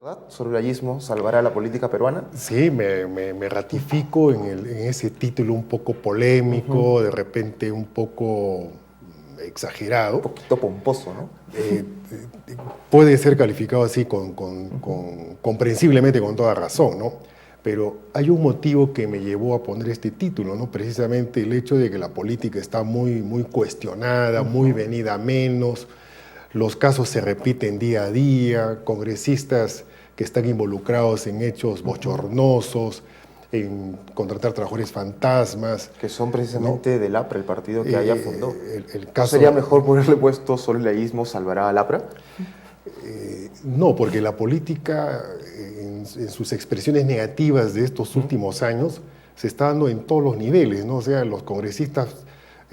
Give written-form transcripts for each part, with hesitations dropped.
¿Verdad? ¿Sorulayismo salvará a la política peruana? Sí, me ratifico en ese título un poco polémico, de repente un poco Un exagerado. poquito pomposo, ¿no? Puede ser calificado así comprensiblemente con toda razón, ¿no? Pero hay un motivo que me llevó a poner este título, ¿no? Precisamente el hecho de que la política está muy cuestionada, muy venida a menos, los casos se repiten día a día, congresistas que están involucrados en hechos bochornosos, en contratar trabajadores fantasmas, Que son ¿no? precisamente del APRA, el partido que ella fundó. El ¿No caso, sería mejor ponerle puesto sorulayismo salvará al APRA? no, porque la política en sus expresiones negativas de estos últimos años se está dando en todos los niveles, ¿no? O sea, los congresistas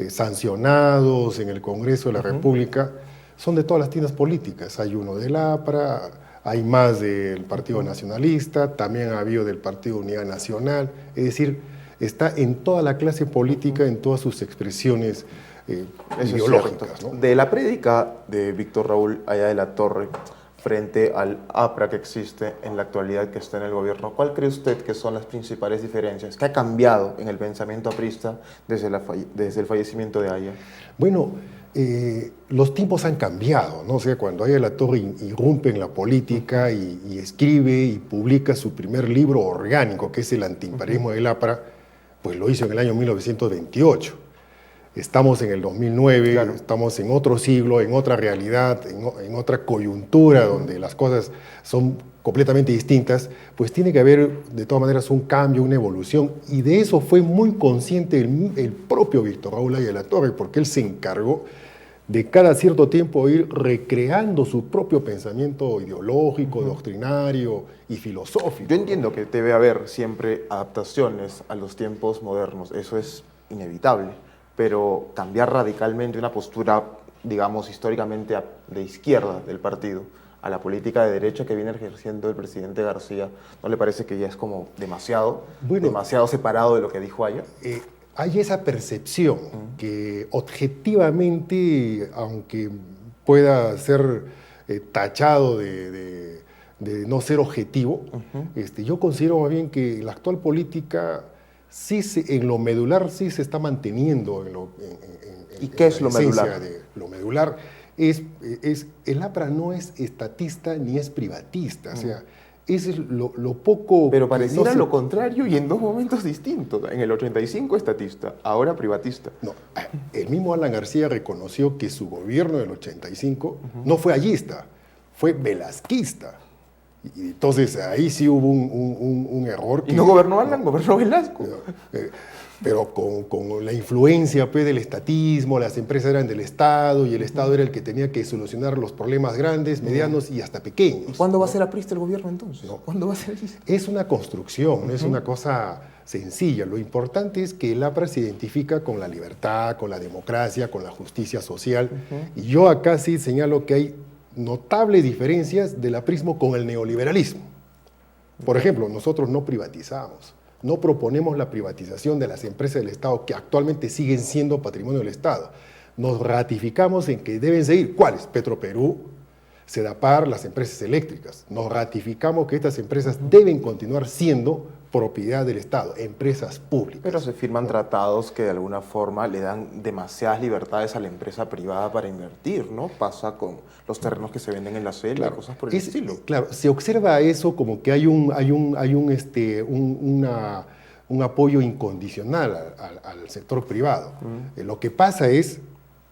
sancionados en el Congreso de la República son de todas las tiendas políticas. Hay uno del APRA, hay más del Partido Nacionalista, también ha habido del Partido Unidad Nacional, es decir, está en toda la clase política, en todas sus expresiones Eso ideológicas, es cierto. ¿no? De la prédica de Víctor Raúl Haya de la Torre frente al APRA que existe en la actualidad, que está en el gobierno, ¿cuál cree usted que son las principales diferencias? ¿Qué ha cambiado en el pensamiento aprista desde el fallecimiento de Haya? Bueno, los tiempos han cambiado, ¿no? O sea, cuando Haya de la Torre irrumpe en la política y escribe y publica su primer libro orgánico, que es El antiimperialismo del APRA, pues lo hizo en el año 1928. Estamos en el 2009, Claro. estamos en otro siglo, en otra realidad, en otra coyuntura donde las cosas son completamente distintas, pues tiene que haber de todas maneras un cambio, una evolución, y de eso fue muy consciente el propio Víctor Raúl Haya de la Torre, porque él se encargó de cada cierto tiempo ir recreando su propio pensamiento ideológico, doctrinario y filosófico. Yo entiendo que debe haber siempre adaptaciones a los tiempos modernos, eso es inevitable, pero cambiar radicalmente una postura, digamos, históricamente de izquierda del partido a la política de derecha que viene ejerciendo el presidente García, ¿no le parece que ya es como demasiado, Bueno, demasiado separado de lo que dijo Haya? Hay esa percepción que objetivamente, aunque pueda ser tachado de no ser objetivo, yo considero más bien que la actual política en lo medular sí se está manteniendo ¿Y qué es la lo esencia medular? de lo medular. El APRA no es estatista ni es privatista, o sea, es lo poco Pero que pareciera no se- lo contrario y en dos momentos distintos. En el 85 estatista, ahora privatista. No, el mismo Alan García reconoció que su gobierno del 85 no fue allista, fue velasquista. Y entonces ahí sí hubo un error. Y no gobernó Alan, gobernó Velasco. eh, pero con la influencia pues, del estatismo, las empresas eran del Estado y el Estado era el que tenía que solucionar los problemas grandes, medianos y hasta pequeños. ¿Y cuándo va a ser aprista el gobierno entonces? No. ¿Cuándo va a ser aprista? Es una construcción, no es una cosa sencilla. Lo importante es que el APRA se identifica con la libertad, con la democracia, con la justicia social. Y yo acá sí señalo que hay notables diferencias del aprismo con el neoliberalismo. Por ejemplo, nosotros no privatizamos, no proponemos la privatización de las empresas del Estado que actualmente siguen siendo patrimonio del Estado. Nos ratificamos en que deben seguir, ¿cuáles? Petroperú, Sedapar, las empresas eléctricas. Nos ratificamos que estas empresas deben continuar siendo propiedad del Estado, empresas públicas. Pero se firman tratados que de alguna forma le dan demasiadas libertades a la empresa privada para invertir, ¿no? Pasa con los terrenos que se venden en la selva, Claro, cosas por el estilo. Claro, se observa eso como que hay un apoyo incondicional al sector privado. Lo que pasa es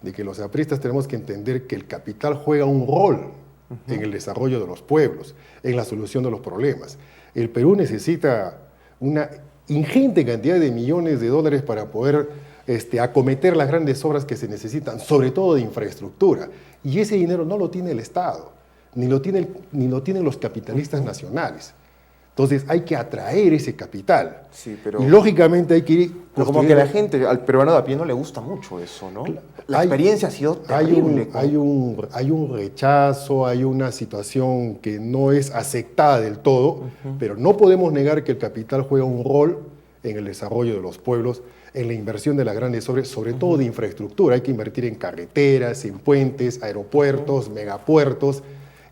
de que los apristas tenemos que entender que el capital juega un rol en el desarrollo de los pueblos, en la solución de los problemas. El Perú necesita una ingente cantidad de millones de dólares para poder acometer las grandes obras que se necesitan, sobre todo de infraestructura. Y ese dinero no lo tiene el Estado, ni lo tienen los capitalistas nacionales. Entonces hay que atraer ese capital. Sí, pero... Y lógicamente hay que ir... Pero como que a la gente, al peruano de a pie no le gusta mucho eso, ¿no? La experiencia ha sido terrible. Hay un rechazo, hay una situación que no es aceptada del todo, pero no podemos negar que el capital juega un rol en el desarrollo de los pueblos, en la inversión de las grandes obras, sobre todo de infraestructura. Hay que invertir en carreteras, en puentes, aeropuertos, megapuertos.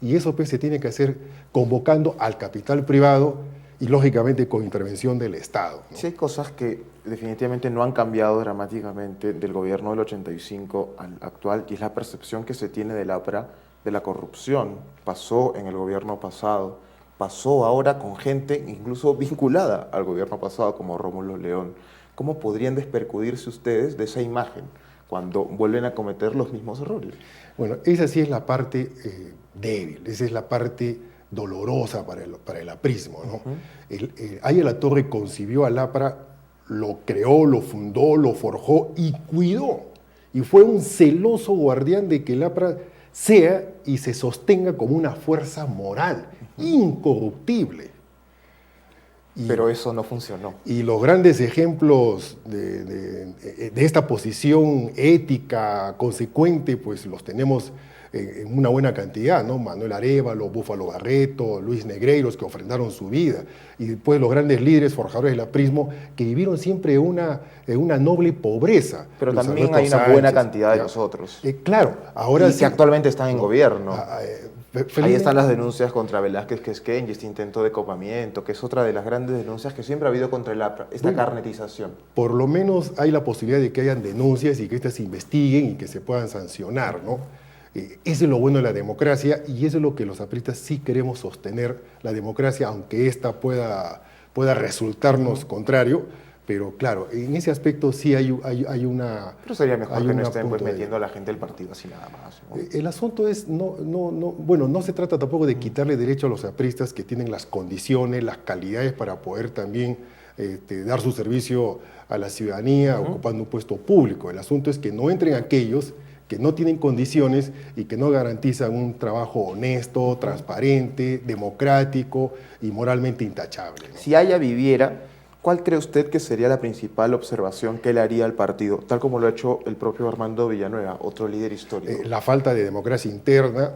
Y eso pues se tiene que hacer convocando al capital privado y lógicamente con intervención del Estado, ¿no? Sí hay cosas que definitivamente no han cambiado dramáticamente del gobierno del 85 al actual, y es la percepción que se tiene del APRA de la corrupción. Pasó en el gobierno pasado, pasó ahora con gente incluso vinculada al gobierno pasado, como Rómulo León. ¿Cómo podrían despercudirse ustedes de esa imagen cuando vuelven a cometer los mismos errores? Bueno, esa sí es la parte débil, esa es la parte dolorosa para el aprismo, ¿no? Aya La Torre concibió al APRA, lo creó, lo fundó, lo forjó y cuidó. Y fue un celoso guardián de que el APRA sea y se sostenga como una fuerza moral, incorruptible. Pero eso no funcionó. Y los grandes ejemplos de esta posición ética consecuente, pues los tenemos en una buena cantidad, ¿no? Manuel Arévalo, Búfalo Barreto, Luis Negreiros, que ofrendaron su vida. Y después los grandes líderes forjadores del aprismo, que vivieron siempre en una noble pobreza. Pero Luis también Alberto hay una Sánchez, buena cantidad de ¿ya? los otros. Claro, ahora y sí. que actualmente están en gobierno. Ahí están las Felizmente- denuncias contra Velázquez Quisqueñ y este intento de copamiento, que es otra de las grandes denuncias que siempre ha habido contra el APRA, esta carnetización. Por lo menos hay la posibilidad de que hayan denuncias y que éstas se investiguen y que se puedan sancionar, ¿no? Eso es lo bueno de la democracia y eso es lo que los apristas sí queremos sostener, la democracia, aunque esta pueda resultarnos contrario, pero claro, en ese aspecto sí hay una... Pero sería mejor hay que no una estén pues, punto de- metiendo a la gente del partido así nada más, ¿no? El asunto es, bueno, no se trata tampoco de quitarle derecho a los apristas que tienen las condiciones, las calidades para poder también dar su servicio a la ciudadanía ocupando un puesto público. El asunto es que no entren aquellos que no tienen condiciones y que no garantizan un trabajo honesto, transparente, democrático y moralmente intachable, ¿no? Si Aya viviera, ¿cuál cree usted que sería la principal observación que le haría al partido, tal como lo ha hecho el propio Armando Villanueva, otro líder histórico? La falta de democracia interna,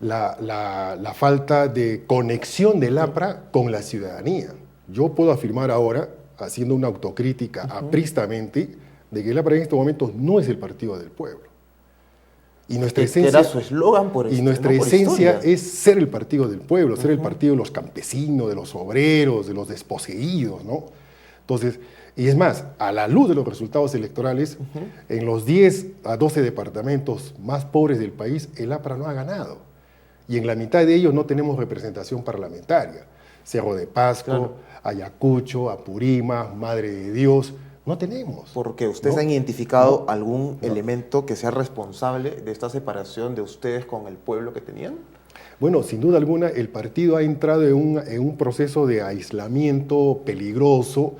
la falta de conexión del APRA con la ciudadanía. Yo puedo afirmar ahora, haciendo una autocrítica apristamente, de que el APRA en estos momentos no es el partido del pueblo. Y nuestra Que era su eslogan por y nuestra no por esencia historia. es ser el partido del pueblo, ser el partido de los campesinos, de los obreros, de los desposeídos, ¿no? Entonces, y es más, a la luz de los resultados electorales, en los 10 a 12 departamentos más pobres del país, el APRA no ha ganado. Y en la mitad de ellos no tenemos representación parlamentaria. Cerro de Pasco, Claro. Ayacucho, Apurímac, Madre de Dios, no tenemos. Porque ustedes ¿no? han identificado algún elemento que sea responsable de esta separación de ustedes con el pueblo que tenían. Bueno, sin duda alguna, el partido ha entrado en un proceso de aislamiento peligroso,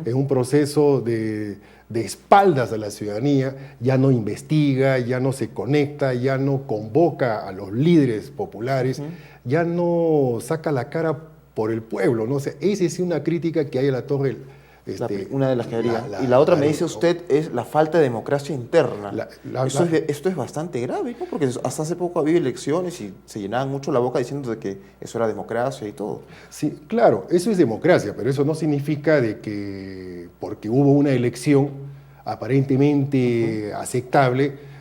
en un proceso de espaldas a la ciudadanía, ya no investiga, ya no se conecta, ya no convoca a los líderes populares, ya no saca la cara por el pueblo, ¿no? O sea, esa es una crítica que hay a La Torre. Una de las que haría. Y la otra, me dice usted, es la falta de democracia interna. Esto es bastante grave, ¿no? Porque hasta hace poco había elecciones y se llenaban mucho la boca diciendo de que eso era democracia y todo. Sí, claro, eso es democracia, pero eso no significa de que porque hubo una elección aparentemente aceptable,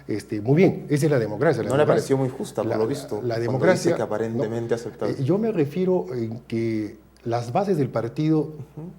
muy bien, esa es la democracia. No le pareció muy justa, por lo visto. La cuando democracia... dice que aparentemente aceptable. Yo me refiero en que las bases del partido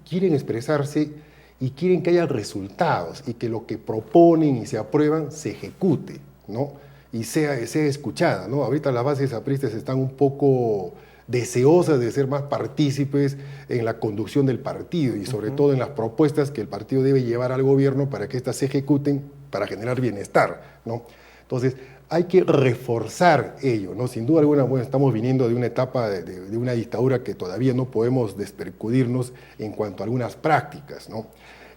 quieren expresarse y quieren que haya resultados y que lo que proponen y se aprueban se ejecute, ¿no? Y sea escuchada, ¿no? Ahorita las bases apristas están un poco deseosas de ser más partícipes en la conducción del partido y sobre todo en las propuestas que el partido debe llevar al gobierno para que éstas se ejecuten para generar bienestar, ¿no? Entonces, hay que reforzar ello, ¿no? Sin duda alguna, bueno, estamos viniendo de una etapa de una dictadura que todavía no podemos despercudirnos en cuanto a algunas prácticas, ¿no?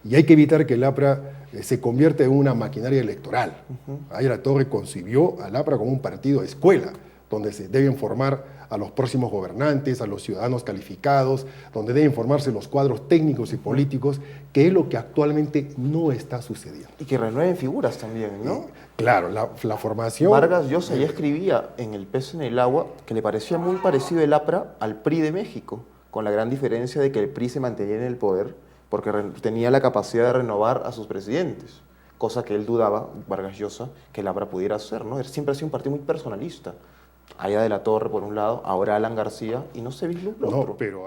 Y hay que evitar que el APRA se convierta en una maquinaria electoral. Aya La Torre concibió al APRA como un partido escuela, donde se deben formar a los próximos gobernantes, a los ciudadanos calificados, donde deben formarse los cuadros técnicos y políticos, que es lo que actualmente no está sucediendo. Y que renueven figuras también, ¿no? Claro, la formación... Vargas Llosa ya escribía en El pez en el agua que le parecía muy parecido el APRA al PRI de México, con la gran diferencia de que el PRI se mantenía en el poder porque tenía la capacidad de renovar a sus presidentes, cosa que él dudaba, Vargas Llosa, que el APRA pudiera hacer, ¿no? Siempre ha sido un partido muy personalista. Aya de la Torre por un lado, ahora Alan García, y no se vislumbra No, otro. pero hay